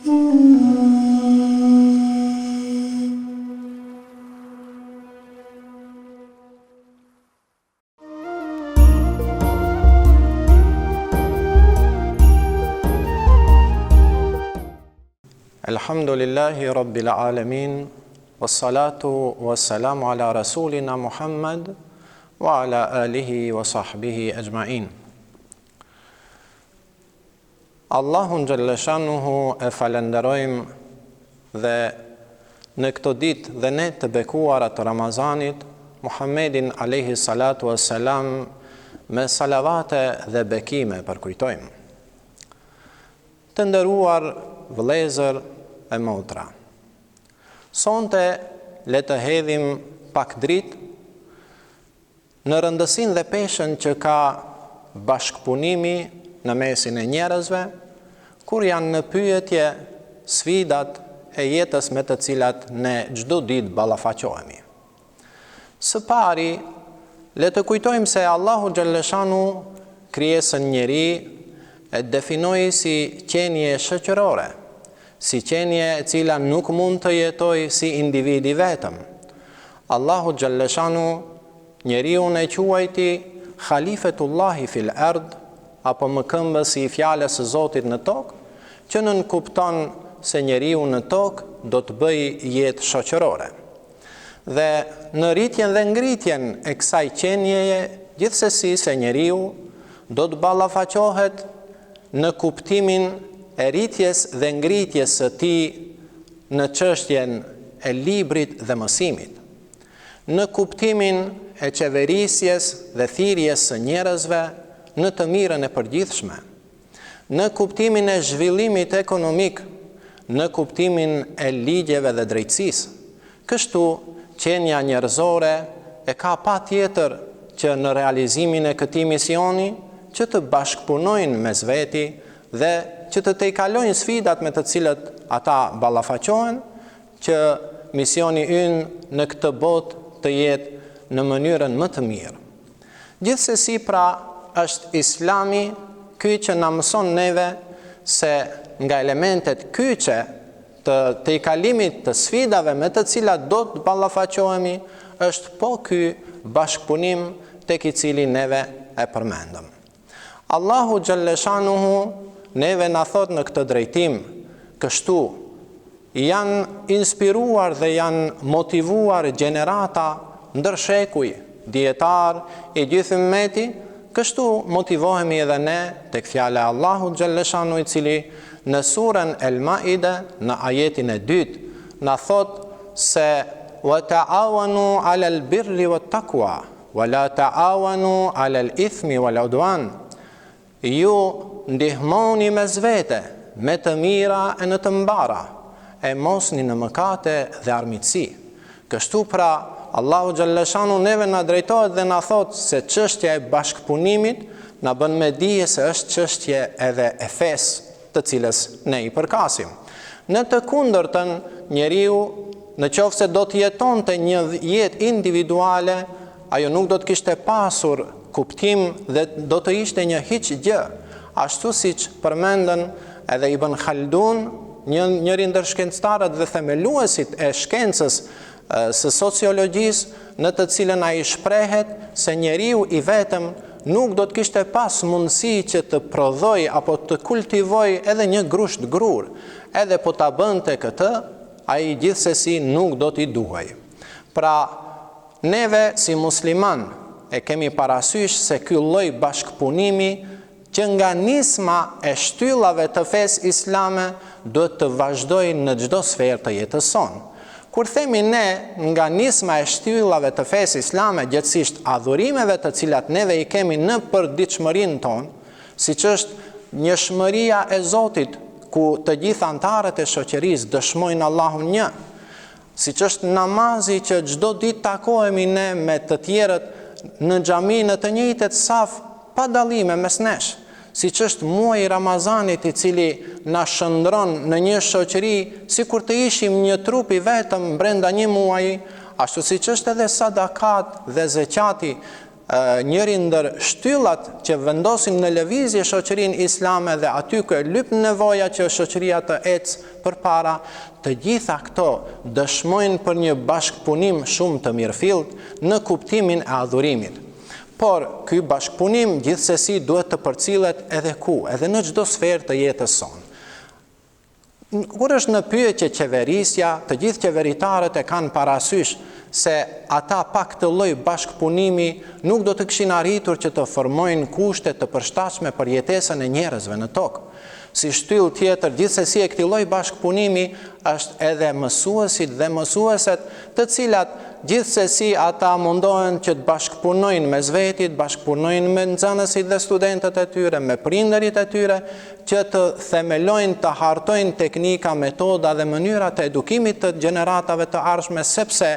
Alhamdulillahi Rabbil Alamin, wassalatu wassalamu ala rasulina Muhammad wa ala alihi wa sahbihi ajma'in. Allahun Gjellëshanuhu e falenderojmë dhe në këto ditë dhe ne të bekuara të Ramazanit, Muhammedin alayhi salatu wassalam me salavate dhe bekime përkujtojmë. Të nderuar vëllezër e motra, sonte le të hedhim pak dritë në rëndësinë dhe peshën që ka bashkëpunimi në mesin e njerëzve, kur janë në pyetje sfidat e jetës me të cilat ne çdo ditë ballafaqohemi. Së pari, le të kujtojmë se Allahu Gjellëshanu krijesën njeri e definoi si qenie shoqërore, si qenie e cila nuk mund të jetojë si individi vetëm. Allahu Gjellëshanu njeriun e quajti Khalifetullahi fil ard, apo më këmbës i fjalës së Zotit në tokë, që nënkupton se njeriu në tokë do të bëjë jetë shoqërore. Dhe në rritjen dhe ngritjen e kësaj qenjeje, gjithsesi se njeriu do të ballafaqohet në kuptimin e rritjes dhe ngritjes së tij në çështjen e librit dhe mësimit, në kuptimin e qeverisjes dhe thirrjes së njerëzve në të mirën e përgjithshme, në kuptimin e zhvillimit ekonomik, në kuptimin e ligjeve dhe drejtësisë. Kështu, qenia njerëzore e ka patjetër që në realizimin e këtij misioni që të bashkëpunojnë mes veti dhe që të tejkalojnë sfidat me të cilët ata ballafaqohen, që misioni ynë në këtë botë të jetë në mënyrën më të mirë. Gjithsesi pra, është Islami ky që na mëson neve se nga elementet kyçe të tejkalimit të sfidave me të cilat do të ballafaqohemi është po ky bashkëpunim tek i cili neve e përmendëm. Allahu Gjellëshanuhu neve na thot në këtë drejtim, kështu janë inspiruar dhe janë motivuar gjenerata ndër shekuj, dietar i gjithë ummeti, kështu motivohemi edhe ne tek fjala e Allahut Gjellëshanu, i cili në surën El Maide në ajetin e 2 na thot se wa ta'awanu 'alal birri wat taqwa wa la ta'awanu 'alal ithmi wal 'udwan. Ju ndihmoni mes vete me të mira e në të mbara, e mosni në mëkate dhe armiqësi. Kështu pra, Allahu Gjellëshanu neve na drejtohet dhe na thot se çështja e bashkëpunimit na bën me dije se është çështje edhe e fesë, të cilës ne i përkasim. Në të kundërtën, njeriu në qoftë se do të jetonte një jetë individuale, ajo nuk do të kishte pasur kuptim dhe do të ishte një hiç gjë, ashtu siç përmendën edhe Ibn Khaldun, njëri ndër shkencëtarët dhe themeluesit e shkencës së sociologjisë, në të cilën ai shprehet se njeriu i vetëm nuk do të kishte pas mundësi që të prodhoj apo të kultivoj edhe një grusht grur, edhe po ta bënte këtë, ai gjithsesi nuk do t'i duhej. Pra, neve si musliman e kemi parasysh se ky lloj bashkëpunimi që nga nisma e shtyllave të fesë islame duhet të vazhdojnë në çdo sferë të jetës sonë. Kur themi ne nga nisma e shtyllave të fesë islame, gjithsesi adhurimeve të cilat neve i kemi në përditshmërinë tonë, siç është njëshmëria e Zotit, ku të gjithë anëtarët e shoqërisë dëshmojnë Allahun një, siç është namazi që çdo ditë takohemi ne me të tjerët në xhami në të njëjtet saf pa dallime mes nesh, siç është muaji i Ramazanit i cili na shndron në një shoqëri sikur të ishim një trup i vetëm brenda një muaji, ashtu siç është edhe sadakat dhe zeqati njëri ndër shtyllat që vendosin në lëvizje shoqërinë islame dhe aty ku lyp nevoja që shoqëria të ecë përpara, të gjitha këto dëshmojnë për një bashkëpunim shumë të mirëfillt në kuptimin e adhurimit. Por ky bashkëpunim gjithsesi duhet të përcillet edhe edhe në çdo sferë të jetës sonë. Kur është në pyetje qeverisja, të gjithë qeveritarët e kanë parasysh se ata pa këtë lloj bashkëpunimi nuk do të kishin arritur që të formojnë kushte të përshtatshme për jetesën e njerëzve në tokë. Si shtyllë tjetër, gjithsesi e këtij lloji bashkëpunimi është edhe mësuesit dhe mësueset, të cilat gjithsesi ata mundohen që të bashkëpunojnë mes vetit, bashkëpunojnë me nxënësit dhe studentët e tyre, me prindërit e tyre, që të themelojnë, të hartojnë teknika, metoda dhe mënyra të edukimit të gjeneratave të ardhshme, sepse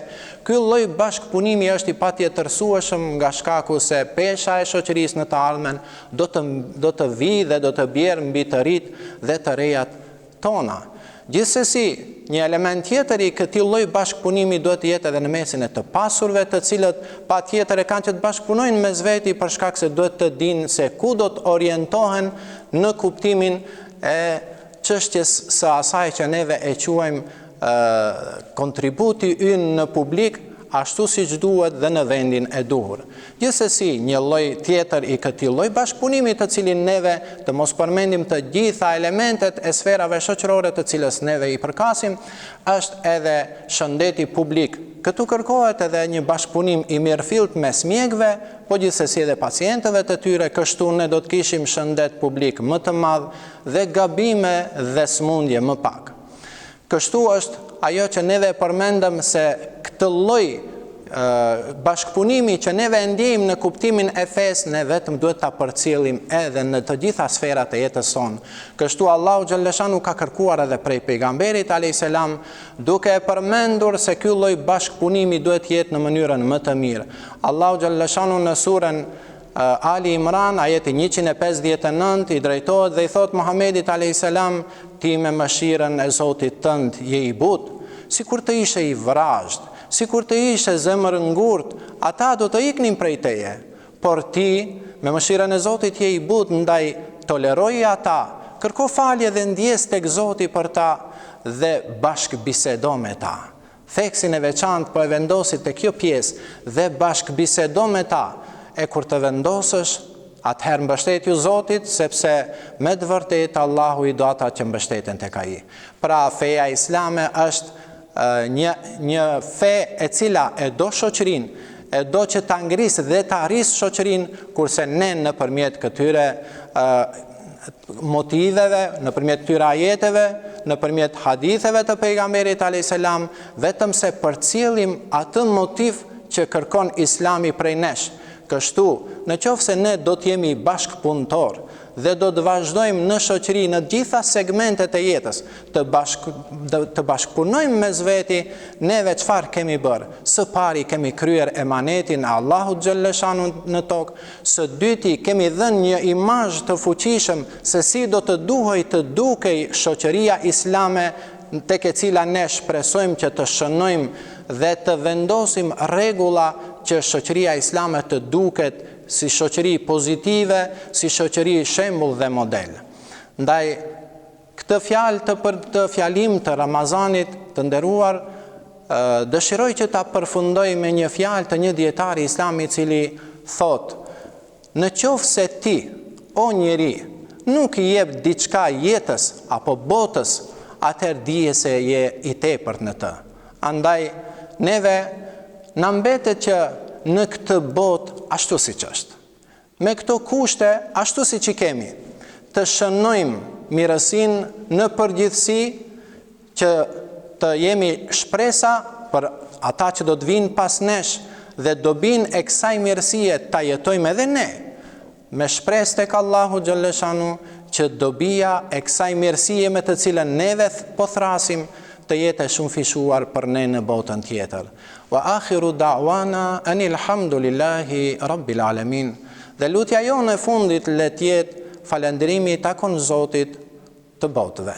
ky lloj bashkëpunimi është i patjetërsueshëm nga shkaku se pesha e shoqërisë në të ardhmen do të vijë dhe do të bjerë mbi të rit dhe të rejat tona. Gjithsesi, një element tjetër i këtij lloji bashkëpunimi duhet të jetë edhe në mesin e të pasurve, të cilët patjetër e kanë që të bashkëpunojnë mes veti për shkak se duhet të dinë se ku do të orientohen në kuptimin e çështjes së asaj që neve e quajmë kontributi ynë në publik, ashtu siç duhet dhe në vendin e duhur. Gjithsesi, një lloj tjetër i këtij lloji bashkëpunimi, të cilin neve të mos përmendim të gjitha elementet e sferave shoqërore të cilës neve i përkasim, është edhe shëndeti publik. Këtu kërkohet edhe një bashkëpunim i mirëfillt mes mjekëve, po gjithsesi edhe pacientëve të tyre, kështu ne do të kishim shëndet publik më të madh dhe gabime dhe smundje më pak. Kështu është ajo që neve përmendëm se këtë lloj bashkëpunimi që neve ndjejmë në kuptimin e fesë, ne vetëm duhet ta përcjellim edhe në të gjitha sferat e jetës sonë. Kështu Allahu xhalleshanu ka kërkuar edhe prej pejgamberit alayhis salam, duke e përmendur se ky lloj bashkëpunimi duhet jetë në mënyrën më të mirë. Allahu xhalleshanu në surën Ali Imran, ajeti 159, i drejtohet dhe i thot Muhamedit alayhis salam, ti me mëshirën e Zotit tënd je i butë, sikur të ishe i vrazhd, sikur të ishe zemër ngurt, ata do të iknin prej teje, por ti me mëshirën e Zotit je i butë, ndaj toleroji ata, kërko falje dhe ndjes tek Zoti për ta dhe bashkëbisedo me ta. Theksin e veçantë po e vendosit te kjo pjesë dhe bashkëbisedo me ta. E kur të vendosësh, atëherë mbështetju Zotit, sepse me të vërtet Allahu i do ata që mbështeten tek ai. Pra feja islame është një fe e cila e do shoqërinë, e do që ta ngrisë dhe ta arrisë shoqërinë, kurse ne nëpërmjet këtyre motiveve, nëpërmjet këtyre ajeteve, nëpërmjet haditheve të pejgamberit alayhis salam, vetëm se përcjellim atë motiv që kërkon Islami prej nesh. Kështu, në qoftë se ne do të jemi bashkëpunëtor dhe do të vazhdojmë në shoqëri në gjitha segmentet e jetës të bashkëpunojmë mes veti, neve çfarë kemi bërë? Së pari kemi kryer emanetin e Allahut xhalleshanu në tokë, së dyti kemi dhënë një imazh të fuqishëm se si do të duhej të dukej shoqëria islame, tek e cila ne shpresojmë që të shënojmë dhe të vendosim rregulla që shoqëria islame të duket si shoqëri pozitive, si shoqëri shembull dhe model. Ndaj këtë fjalë të fjalim të Ramazanit të nderuar, dëshiroj që ta përfundoj me një fjalë të një dietari islami i cili thot: në qoftë se ti, o njeri, nuk i jep diçka jetës apo botës, atëherë dije se je i tepërt në të. Andaj neve na mbetet që në këtë botë ashtu siç është, me këto kushte ashtu siç i kemi, të shënojmë mirësinë në përgjithësi, që të jemi shpresa për ata që do të vinë pas nesh dhe dobinë e kësaj mirësie ta jetojmë edhe ne, me shpresë tek Allahu xhalleshanu që dobia e kësaj mirësie me të cilën neve po thrasim të jetë shumë fishuar për ne në botën tjetër. Wa akhiru da'wana anil hamdulillahi rabbil alamin. Dhe lutja jonë e fundit le të jetë falënderimi takon Zotit të botëve.